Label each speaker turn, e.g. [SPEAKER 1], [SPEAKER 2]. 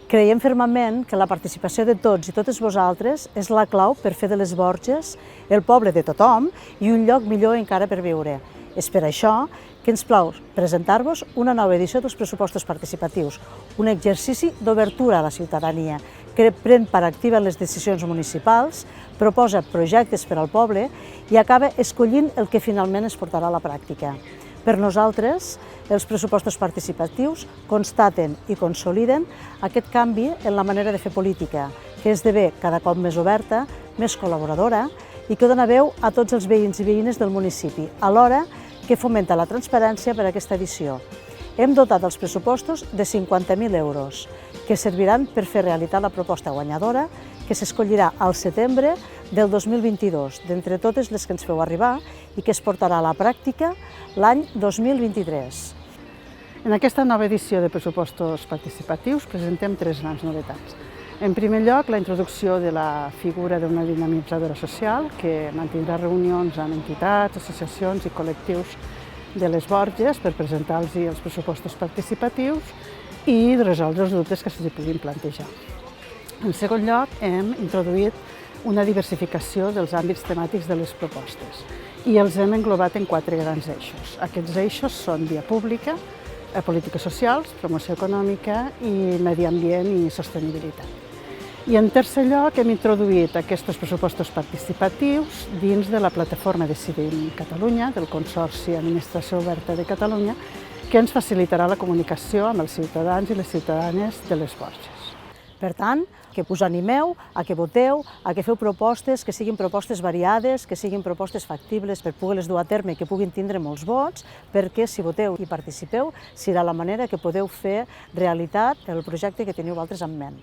[SPEAKER 1] Creiem fermament que la participació de tots i totes vosaltres és la clau per fer de les Borges el poble de tothom i un lloc millor encara per viure. És per això que ens plau presentar-vos una nova edició dels pressupostos participatius, un exercici d'obertura a la ciutadania que pren part activa en les decisions municipals, proposa projectes per al poble i acaba escollint el que finalment es portarà a la pràctica. Per nosaltres, els pressupostos participatius constaten i consoliden aquest canvi en la manera de fer política, que esdevé cada cop més oberta, més col·laboradora i que dona veu a tots els veïns i veïnes del municipi, alhora que fomenta la transparència per a aquesta edició. Hem dotat els pressupostos de 50.000 euros, que serviran per fer realitat la proposta guanyadora que s'escollirà al setembre del 2022, d'entre totes les que ens feu arribar i que es portarà a la pràctica l'any 2023.
[SPEAKER 2] En aquesta nova edició de pressupostos participatius presentem tres grans novetats. En primer lloc, la introducció de la figura d'una dinamitzadora social que mantindrà reunions amb entitats, associacions i col·lectius de les Borges per presentar-los els pressupostos participatius i resoldre els dubtes que se'ls puguin plantejar. En segon lloc, hem introduït una diversificació dels àmbits temàtics de les propostes i els hem englobat en 4 grans eixos. Aquests eixos són via pública, polítiques socials, promoció econòmica i medi ambient i sostenibilitat. I en tercer lloc hem introduït aquests pressupostos participatius dins de la plataforma Decidim Catalunya, del Consorci Administració Oberta de Catalunya, que ens facilitarà la comunicació amb els ciutadans i les ciutadanes de les Borges.
[SPEAKER 1] Per tant, que us animeu a que voteu, a que feu propostes, que siguin propostes variades, que siguin propostes factibles per poder-les dur a terme i que puguin tindre molts vots, perquè si voteu i participeu serà la manera que podeu fer realitat el projecte que teniu vosaltres en ment.